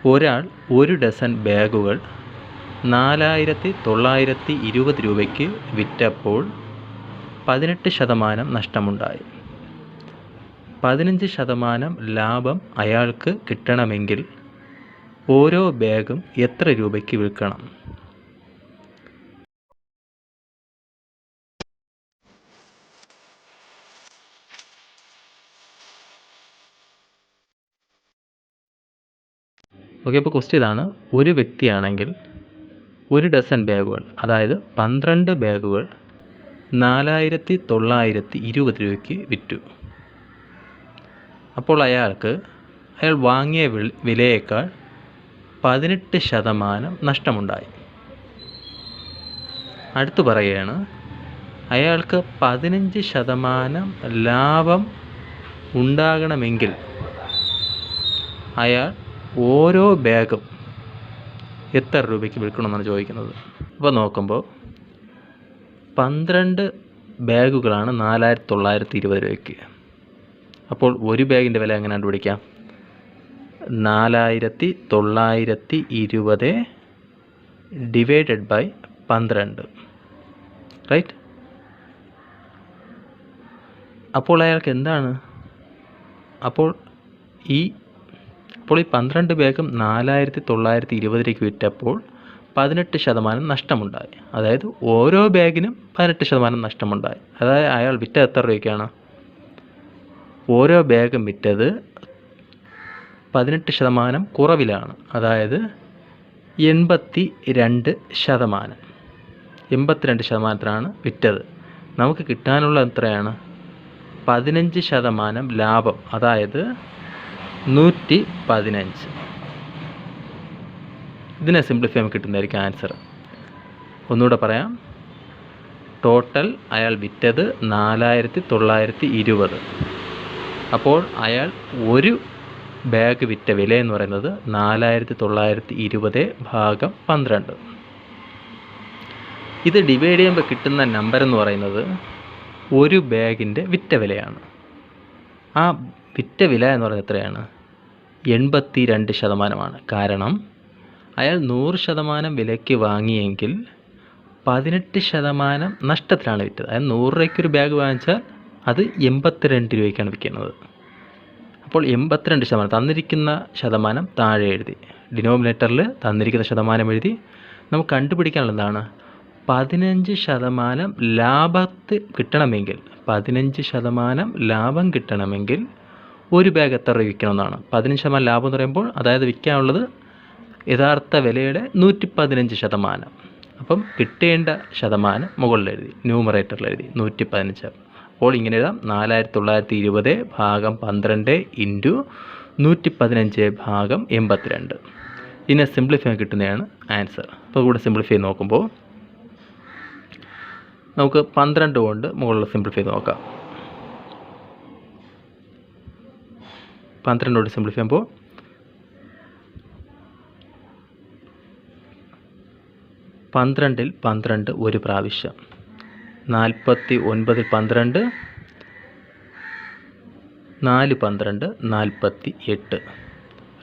ഒരാൾ 1 ഡസൻ ബാഗുകൾ 4,920 രൂപയ്ക്ക് വിറ്റപ്പോൾ 18% നഷ്ടമുണ്ടായി. 15% ലാഭം അയാൾക്ക് കിട്ടണമെങ്കിൽ ഓരോ ബാഗും എത്ര രൂപയ്ക്ക് വിൽക്കണം? ഓക്കെ, അപ്പോൾ ക്വസ്റ്റ്യൻ ഇതാണ്. ഒരു വ്യക്തിയാണെങ്കിൽ 1 ഡസൻ ബാഗുകൾ, അതായത് 12 ബാഗുകൾ 4,920 രൂപയ്ക്ക് വിറ്റു. അപ്പോൾ അയാൾ വാങ്ങിയ വിലയേക്കാൾ 18% നഷ്ടമുണ്ടായി. അടുത്ത് പറയുകയാണ്, അയാൾക്ക് 15% ലാഭം ഉണ്ടാകണമെങ്കിൽ അയാൾ ഓരോ ബാഗും എത്ര രൂപയ്ക്ക് വിൽക്കണമെന്നാണ് ചോദിക്കുന്നത്. അപ്പോൾ നോക്കുമ്പോൾ 12 ബാഗുകളാണ് 4,920 രൂപയ്ക്ക്. അപ്പോൾ ഒരു ബാഗിൻ്റെ വില എങ്ങനെ കണ്ടുപിടിക്കാം? 4,920 ഡിവൈഡഡ് ബൈ 12, റൈറ്റ്? അപ്പോൾ അയാൾക്ക് എന്താണ്? അപ്പോൾ ഈ 12 ബാഗും 4,920 രൂപയ്ക്ക് വിറ്റപ്പോൾ 18% നഷ്ടമുണ്ടായി. അതായത് ഓരോ ബാഗിനും 18% നഷ്ടമുണ്ടായി. അതായത് അയാൾ വിറ്റത് എത്ര രൂപയ്ക്കാണ്? ഓരോ ബാഗും വിറ്റത് 18% കുറവിലാണ്. അതായത് 82%. വിറ്റത്. നമുക്ക് കിട്ടാനുള്ള എത്രയാണ്? 15% ലാഭം, അതായത് 115. ഇതിനെ സിംപ്ലിഫൈ നമുക്ക് കിട്ടുന്നതായിരിക്കും ആൻസർ. ഒന്നുകൂടെ പറയാം. ടോട്ടൽ അയാൾ വിറ്റത് 4,920. അപ്പോൾ അയാൾ ഒരു ബാഗ് വിറ്റ വില എന്ന് പറയുന്നത് 4,920 ഭാഗം 12. ഇത് ഡിവൈഡ് ചെയ്യുമ്പോൾ കിട്ടുന്ന നമ്പർ എന്ന് പറയുന്നത് ഒരു ബാഗിൻ്റെ വിറ്റ വിലയാണ്. ആ വിറ്റ വില എന്ന് പറയുന്നത് എത്രയാണ്? 82%. കാരണം അയാൾ 100% വിലയ്ക്ക് വാങ്ങിയെങ്കിൽ 18% നഷ്ടത്തിലാണ് വിറ്റത്. അതായത് 100 രൂപയ്ക്ക് ഒരു ബാഗ് വാങ്ങിച്ചാൽ അത് 82 രൂപയ്ക്കാണ് വിൽക്കുന്നത്. അപ്പോൾ 82% തന്നിരിക്കുന്ന ശതമാനം താഴെ എഴുതി, ഡിനോമിനേറ്ററിൽ തന്നിരിക്കുന്ന ശതമാനം എഴുതി. നമുക്ക് കണ്ടുപിടിക്കാനുള്ള എന്താണ്? 15% ലാഭത്തിൽ കിട്ടണമെങ്കിൽ 15% ലാഭം കിട്ടണമെങ്കിൽ ഒരു ബാഗ് എത്ര രൂപ വിൽക്കണമെന്നാണ്. 15% ലാഭം എന്ന് പറയുമ്പോൾ അതായത് വിൽക്കാനുള്ളത് യഥാർത്ഥ വിലയുടെ 115%. അപ്പം കിട്ടേണ്ട ശതമാനം മുകളിൽ എഴുതി, ന്യൂമറേറ്ററിൽ എഴുതി 115. അപ്പോൾ ഇങ്ങനെ എഴുതാം: 4,920 ഭാഗം 12 ഇൻറ്റു 115 ഭാഗം 82. ഇതിനെ സിംപ്ലിഫൈ കിട്ടുന്നതാണ് ആൻസർ. അപ്പോൾ കൂടെ സിംപ്ലിഫൈ നോക്കുമ്പോൾ നമുക്ക് 12 കൊണ്ട് മുകളിൽ സിംപ്ലിഫൈ നോക്കാം. 12 കൊണ്ട് സിംപ്ലിഫൈ ചെയ്യുമ്പോൾ 12 12 ഒരു പ്രാവശ്യം, 49 12, 4 12 48,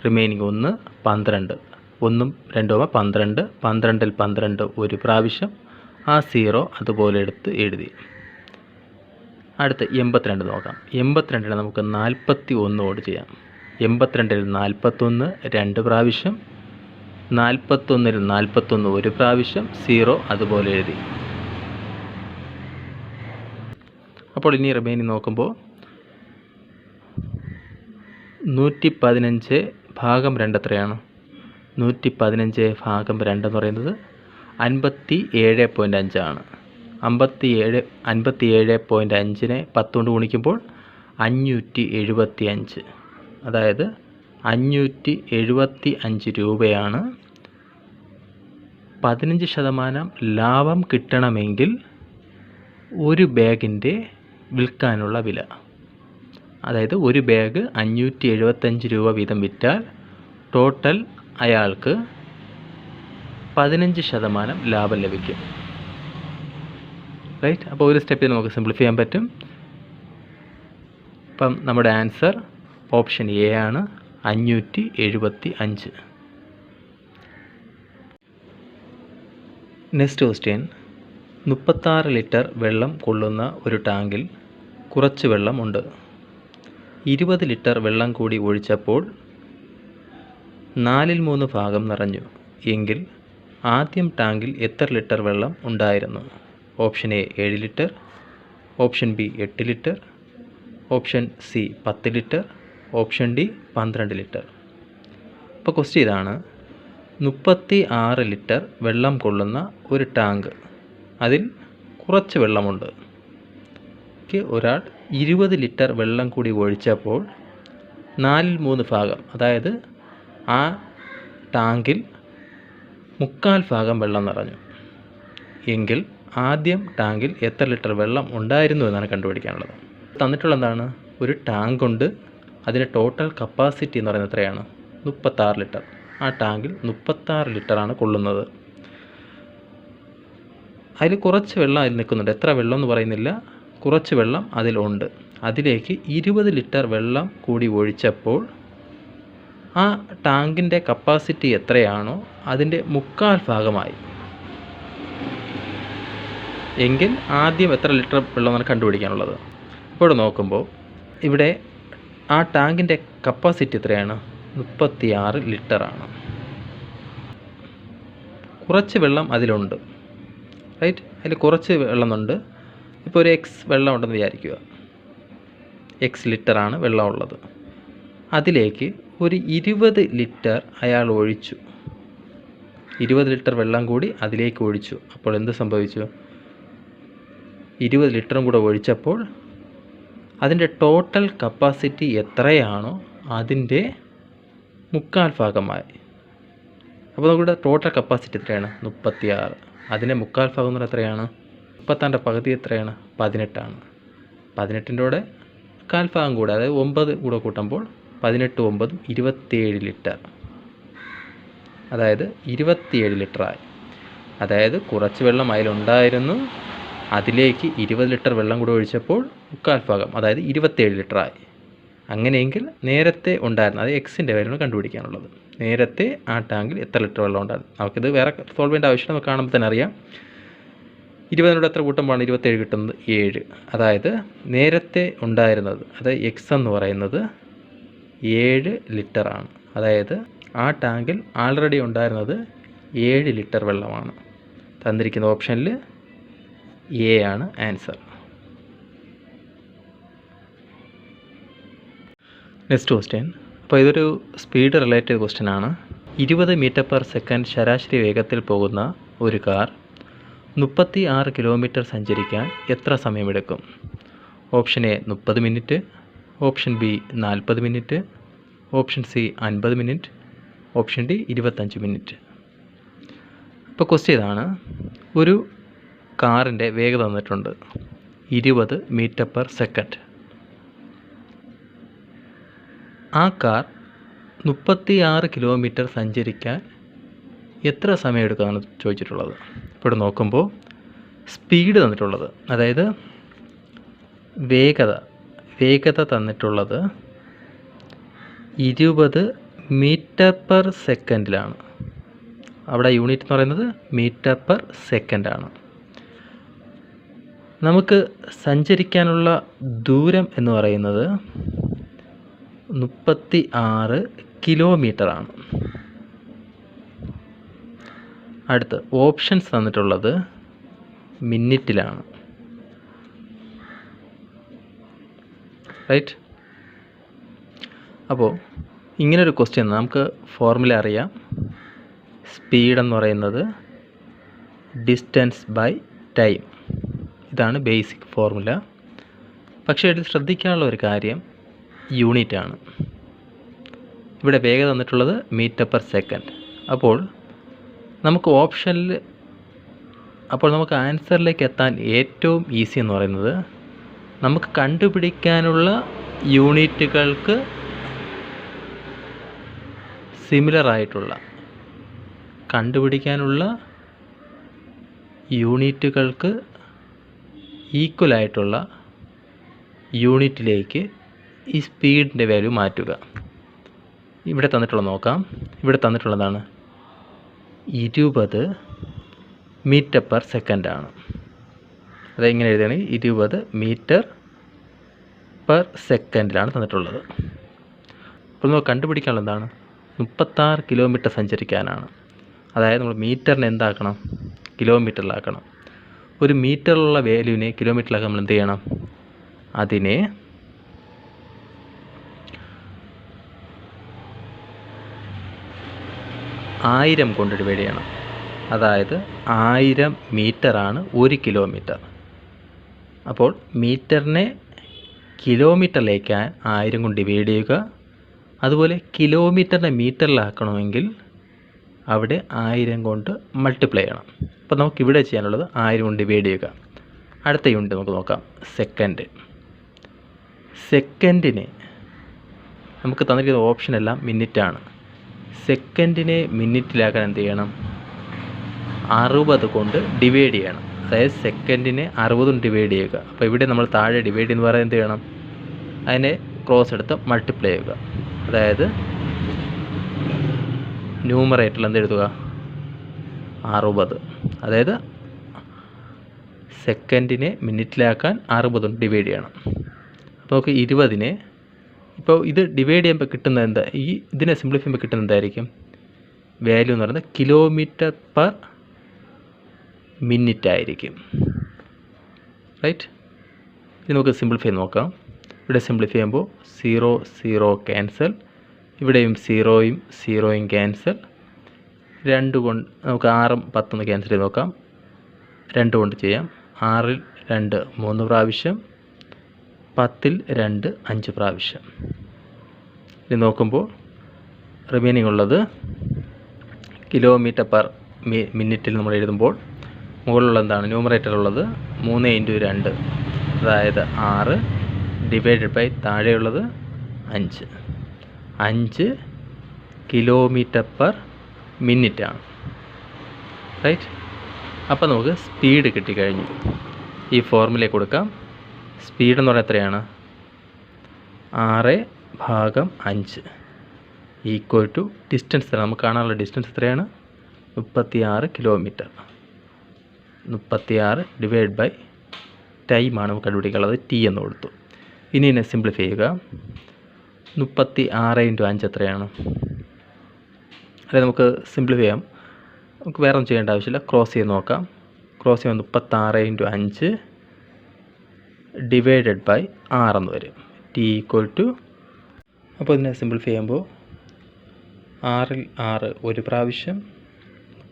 റിമൈനിങ് 1 12, 1 2 12, 12 12 ഒരു പ്രാവശ്യം. ആ 0 അതുപോലെ എടുത്ത് എഴുതി. അടുത്ത് 82 നോക്കാം. 82 നമുക്ക് 41 കൊണ്ട് ചെയ്യാം. 82 41 2 പ്രാവശ്യം, 41 41 ഒരു പ്രാവശ്യം, 0 അതുപോലെ എഴുതി. അപ്പോൾ ഇനി റിമൈനിങ് നോക്കുമ്പോൾ 115 ഭാഗം 2 എത്രയാണ്? 115 ഭാഗം 2 എന്ന് പറയുന്നത് 57.5 ആണ്. 57.5-നെ 10 കൊണ്ട് ഗുണിക്കുമ്പോൾ 575. അതായത് 575 രൂപയാണ് 15% ലാഭം കിട്ടണമെങ്കിൽ ഒരു ബാഗിൻ്റെ വിൽക്കാനുള്ള വില. അതായത് ഒരു ബാഗ് 575 രൂപ വീതം വിറ്റാൽ ടോട്ടൽ അയാൾക്ക് 15% ലാഭം ലഭിക്കും, റൈറ്റ്? അപ്പോൾ ഒരു സ്റ്റെപ്പിൽ നമുക്ക് സിംപ്ലിഫൈ ചെയ്യാൻ പറ്റും. അപ്പം നമ്മുടെ ആൻസർ ഓപ്ഷൻ എ ആണ്, 575. നെക്സ്റ്റ് ക്വസ്റ്റ്യൻ, 36 ലിറ്റർ വെള്ളം കൊള്ളുന്ന ഒരു ടാങ്കിൽ കുറച്ച് വെള്ളമുണ്ട്. 20 ലിറ്റർ വെള്ളം കൂടി ഒഴിച്ചപ്പോൾ 4/3 ഭാഗം നിറഞ്ഞു എങ്കിൽ ആദ്യം ടാങ്കിൽ എത്ര ലിറ്റർ വെള്ളം ഉണ്ടായിരുന്നു? Option A 7 litre, option B 8 litre, option C 10 litre, option D 12 litre. അപ്പോൾ ക്വസ്റ്റ്യൻ ഇതാണ്, 36 ലിറ്റർ വെള്ളം കൊള്ളുന്ന ഒരു ടാങ്ക്, അതിൽ കുറച്ച് വെള്ളമുണ്ട്. ഒരാൾ 20 ലിറ്റർ വെള്ളം കൂടി ഒഴിച്ചപ്പോൾ 4/3 ഭാഗം, അതായത് ആ ടാങ്കിൽ 3/4 ഭാഗം വെള്ളം നിറഞ്ഞു എങ്കിൽ ആദ്യം ടാങ്കിൽ എത്ര ലിറ്റർ വെള്ളം ഉണ്ടായിരുന്നു എന്നാണ് കണ്ടുപിടിക്കാനുള്ളത്. തന്നിട്ടുള്ള എന്താണ്, ഒരു ടാങ്ക് ഉണ്ട്, അതിൻ്റെ ടോട്ടൽ കപ്പാസിറ്റി എന്ന് പറയുന്നത് എത്രയാണ്? 36 ലിറ്റർ. ആ ടാങ്കിൽ 36 ലിറ്ററാണ് കൊള്ളുന്നത്. അതിൽ കുറച്ച് വെള്ളം അതിൽ നിൽക്കുന്നുണ്ട്. എത്ര വെള്ളം എന്ന് പറയുന്നില്ല, കുറച്ച് വെള്ളം അതിലുണ്ട്. അതിലേക്ക് 20 ലിറ്റർ വെള്ളം കൂടി ഒഴിച്ചപ്പോൾ ആ ടാങ്കിൻ്റെ കപ്പാസിറ്റി എത്രയാണോ അതിൻ്റെ 3/4 ഭാഗമായി എങ്കിൽ ആദ്യം എത്ര ലിറ്റർ വെള്ളമാണ് കണ്ടുപിടിക്കാനുള്ളത്. ഇപ്പോൾ നോക്കുമ്പോൾ ഇവിടെ ആ ടാങ്കിൻ്റെ കപ്പാസിറ്റി എത്രയാണ്? 36 ലിറ്ററാണ്. കുറച്ച് വെള്ളം അതിലുണ്ട്, റൈറ്റ്? അതിൽ കുറച്ച് വെള്ളമുണ്ട്. ഇപ്പോൾ ഒരു എക്സ് വെള്ളം ഉണ്ടെന്ന് വിചാരിക്കുക. എക്സ് ലിറ്ററാണ് വെള്ളമുള്ളത്. അതിലേക്ക് ഒരു 20 ലിറ്റർ അയാൾ ഒഴിച്ചു. 20 ലിറ്റർ വെള്ളം കൂടി അതിലേക്ക് ഒഴിച്ചു. അപ്പോൾ എന്ത് സംഭവിച്ചു? 20 ലിറ്ററും കൂടെ ഒഴിച്ചപ്പോൾ അതിൻ്റെ ടോട്ടൽ കപ്പാസിറ്റി എത്രയാണോ അതിൻ്റെ 3/4 ഭാഗമായി. അപ്പോൾ നമുക്കിവിടെ ടോട്ടൽ കപ്പാസിറ്റി എത്രയാണ്? 36. അതിൻ്റെ 3/4 ഭാഗം എന്ന് പറഞ്ഞാൽ എത്രയാണ്? 36ൻ്റെ പകുതി എത്രയാണ്? 18 ആണ്. 18ൻ്റെ കൂടെ 1/4 ഭാഗം കൂടെ, അതായത് 9 കൂടെ കൂട്ടുമ്പോൾ 18 9 27 ലിറ്റർ, അതായത് 27 ലിറ്ററായി. അതായത് കുറച്ച് വെള്ളം അതിലുണ്ടായിരുന്നു, അതിലേക്ക് 20 ലിറ്റർ വെള്ളം കൂടെ ഒഴിച്ചപ്പോൾ 3/4 ഭാഗം, അതായത് 27 ലിറ്ററായി. അങ്ങനെയെങ്കിൽ നേരത്തെ ഉണ്ടായിരുന്നു, അത് എക്സിൻ്റെ കാര്യമാണ് കണ്ടുപിടിക്കാനുള്ളത്. നേരത്തെ ആ ടാങ്കിൽ എത്ര ലിറ്റർ വെള്ളം ഉണ്ടായിരുന്നു? നമുക്കിത് വേറെ സോൾവ് ചെയ്യേണ്ട ആവശ്യം നമുക്ക് കാണുമ്പോൾ തന്നെ അറിയാം. 20 എത്ര കൂട്ടുമ്പോഴാണ് 27 കിട്ടുന്നത്? 7. അതായത് നേരത്തെ ഉണ്ടായിരുന്നത്, അതായത് എക്സ് എന്ന് പറയുന്നത് 7 ലിറ്ററാണ്. അതായത് ആ ടാങ്കിൽ ആൾറെഡി ഉണ്ടായിരുന്നത് 7 ലിറ്റർ വെള്ളമാണ്. തന്നിരിക്കുന്ന ഓപ്ഷനിൽ എ ആണ് ആൻസർ. നെക്സ്റ്റ് ക്വസ്റ്റ്യൻ, അപ്പോൾ ഇതൊരു സ്പീഡ് റിലേറ്റഡ് ക്വസ്റ്റ്യൻ ആണ്. 20 മീറ്റർ/സെക്കൻഡ് ശരാശരി വേഗത്തിൽ പോകുന്ന ഒരു കാർ 36 കിലോമീറ്റർ സഞ്ചരിക്കാൻ എത്ര സമയമെടുക്കും? Option A 30 minute, option B 40 minute, option C 50 minute, option D 25 minute. ഇപ്പോൾ ക്വസ്റ്റ്യൻ ഇതാണ്, ഒരു കാറിൻ്റെ വേഗത തന്നിട്ടുണ്ട് 20 മീറ്റർ/സെക്കൻഡ്. ആ കാർ 36 കിലോമീറ്റർ സഞ്ചരിക്കാൻ എത്ര സമയം എടുക്കാമെന്ന് ചോദിച്ചിട്ടുള്ളത്. ഇപ്പോൾ നോക്കുമ്പോൾ സ്പീഡ് തന്നിട്ടുള്ളത്, അതായത് വേഗത തന്നിട്ടുള്ളത് 20 മീറ്റർ/സെക്കൻഡിലാണ്. അവിടെ യൂണിറ്റ് എന്ന് പറയുന്നത് മീറ്റർ/സെക്കൻഡാണ്. നമുക്ക് സഞ്ചരിക്കാനുള്ള ദൂരം എന്ന് പറയുന്നത് 36 കിലോമീറ്ററാണ്. അടുത്ത് ഓപ്ഷൻസ് തന്നിട്ടുള്ളത് മിനിറ്റിലാണ്, റൈറ്റ്? അപ്പോൾ ഇങ്ങനൊരു ക്വസ്റ്റ്യൻ നമുക്ക് ഫോർമുല അറിയാം. സ്പീഡ് എന്ന് പറയുന്നത് ഡിസ്റ്റൻസ് ബൈ ടൈം, ഇതാണ് ബേസിക് ഫോർമുല. പക്ഷേ ഇതിൽ ശ്രദ്ധിക്കാനുള്ള ഒരു കാര്യം യൂണിറ്റാണ്. ഇവിടെ വേഗത തന്നിട്ടുള്ളത് മീറ്റർ/സെക്കൻഡ്. അപ്പോൾ നമുക്ക് നമുക്ക് ആൻസറിലേക്ക് എത്താൻ ഏറ്റവും ഈസി എന്ന് പറയുന്നത് നമുക്ക് കണ്ടുപിടിക്കാനുള്ള യൂണിറ്റുകൾക്ക് സിമിലറായിട്ടുള്ള, യൂണിറ്റുകൾക്ക് ഈക്വലായിട്ടുള്ള യൂണിറ്റിലേക്ക് ഈ സ്പീഡിൻ്റെ വാല്യൂ മാറ്റുക. ഇവിടെ തന്നിട്ടുള്ള നോക്കാം. ഇവിടെ തന്നിട്ടുള്ളതാണ് 20 മീറ്റർ പെർ സെക്കൻഡാണ്. അതെങ്ങനെ എഴുതുകയാണെങ്കിൽ 20 മീറ്റർ പെർ സെക്കൻഡിലാണ് തന്നിട്ടുള്ളത്. അപ്പോൾ നമുക്ക് കണ്ടുപിടിക്കാനുള്ള എന്താണ്? 36 കിലോമീറ്റർ സഞ്ചരിക്കാനാണ്. അതായത് നമ്മൾ മീറ്ററിനെ എന്താക്കണം? കിലോമീറ്ററിലാക്കണം. ഒരു മീറ്ററിലുള്ള വാല്യൂവിനെ കിലോമീറ്ററിലാക്കാൻ നമ്മൾ എന്ത് ചെയ്യണം? അതിനെ 1000 കൊണ്ട് ഡിവൈഡ് ചെയ്യണം. അതായത് 1000 മീറ്ററാണ് 1 കിലോമീറ്റർ. അപ്പോൾ മീറ്ററിനെ കിലോമീറ്ററിലേക്ക് 1000 കൊണ്ട് ഡിവൈഡ് ചെയ്യുക. അതുപോലെ കിലോമീറ്ററിനെ മീറ്ററിലാക്കണമെങ്കിൽ അവിടെ 1000 കൊണ്ട് മൾട്ടിപ്ലൈ ചെയ്യണം. അപ്പോൾ നമുക്കിവിടെ ചെയ്യാനുള്ളത് 1000 കൊണ്ട് ഡിവൈഡ് ചെയ്യുക. അടുത്ത യൂണിറ്റ് നമുക്ക് നോക്കാം. സെക്കൻഡ്. സെക്കൻഡിനെ നമുക്ക് തന്നിരിക്കുന്ന ഓപ്ഷൻ എല്ലാം മിനിറ്റാണ്. സെക്കൻഡിനെ മിനിറ്റിലാക്കാൻ എന്ത് ചെയ്യണം? 60 കൊണ്ട് ഡിവൈഡ് ചെയ്യണം. അതായത് സെക്കൻഡിനെ 60 കൊണ്ട് ഡിവൈഡ് ചെയ്യുക. അപ്പോൾ ഇവിടെ നമ്മൾ താഴെ ഡിവൈഡ് എന്ന് പറയുന്നത് എന്ത് ചെയ്യണം? അതിനെ ക്രോസ് എടുത്ത് മൾട്ടിപ്ലൈ ചെയ്യുക. അതായത് ന്യൂമറേറ്ററിൽ എന്ത് എഴുതുക? 60. അതായത് സെക്കൻഡിനെ മിനിറ്റിലാക്കാൻ 60 കൊണ്ട് ഡിവൈഡ് ചെയ്യണം. അപ്പോൾ നമുക്ക് 20നെ ഇപ്പോൾ ഇത് ഡിവൈഡ് ചെയ്യുമ്പോൾ കിട്ടുന്നത് എന്താ? ഇതിനെ സിംപ്ലിഫൈ ചെയ്യുമ്പോൾ കിട്ടുന്നത് എന്തായിരിക്കും? വാല്യൂ എന്ന് പറയുന്നത് കിലോമീറ്റർ പെർ മിനിറ്റ് ആയിരിക്കും. റൈറ്റ്? ഇത് നമുക്ക് സിംപ്ലിഫൈ നോക്കാം. ഇവിടെ സിംപ്ലിഫൈ ചെയ്യുമ്പോൾ 0 0 ക്യാൻസൽ. ഇവിടെയും 0 ക്യാൻസൽ. 2 കൊണ്ട് നമുക്ക് 6ഉം 10 ക്യാൻസൽ ചെയ്ത് നോക്കാം. 2 കൊണ്ട് ചെയ്യാം. 6ൽ 2 3 പ്രാവശ്യം, 10ൽ 2 5 പ്രാവശ്യം. ഇത് നോക്കുമ്പോൾ റിമൈനിങ് ഉള്ളത് കിലോമീറ്റർ പെർ മിനിറ്റിൽ നമ്മൾ എഴുതുമ്പോൾ മുകളിലുള്ള എന്താണ്? ന്യൂമറേറ്ററുള്ളത് 3 × 2, അതായത് 6 ഡിവൈഡഡ് ബൈ താഴെയുള്ളത് 5. 5 കിലോമീറ്റർ പെർ മിനിറ്റാണ്. റൈറ്റ്? അപ്പോൾ നമുക്ക് സ്പീഡ് കിട്ടിക്കഴിഞ്ഞു. ഈ ഫോർമുലയിൽ കൊടുക്കാം. സ്പീഡ് എന്ന് പറഞ്ഞാൽ എത്രയാണ്? 6/5 ഈക്വൽ ടു ഡിസ്റ്റൻസ്. നമുക്ക് കാണാനുള്ള ഡിസ്റ്റൻസ് എത്രയാണ്? 36 കിലോമീറ്റർ. 36 ഡിവൈഡ് ബൈ ടൈമാണ് നമുക്ക് കണ്ടുപിടിക്കാനുള്ളത്. ടി എന്ന് കൊടുത്തു. ഇനി ഇതിനെ സിംപ്ലിഫൈ ചെയ്യുക. 36 × 5 എത്രയാണ്? അതായത് നമുക്ക് സിംപ്ലിഫൈ ചെയ്യാം. നമുക്ക് വേറെ ഒന്നും ചെയ്യേണ്ട ആവശ്യമില്ല. ക്രോസ് ചെയ്ത് നോക്കാം. ക്രോസ് ചെയ്യുമ്പോൾ 36 × 5 ഡിവൈഡഡ് ബൈ 6 എന്ന് വരും. ടി ഈക്വൽ ടു, അപ്പോൾ ഇതിനെ സിംപ്ലിഫൈ ചെയ്യുമ്പോൾ 6ൽ 6 1 പ്രാവശ്യം,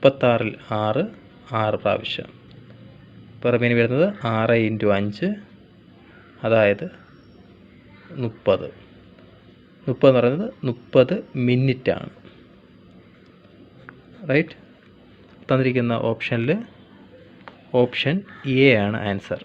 36ൽ 6 പ്രാവശ്യം. ഇപ്പോൾ റിമൈനിങ് വരുന്നത് 6 × 5, അതായത് 30. 30 എന്ന് പറയുന്നത് 30 മിനിറ്റാണ്. റൈറ്റ്? തന്നിരിക്കുന്ന ഓപ്ഷനിൽ ഓപ്ഷൻ എ ആണ് ആൻസർ.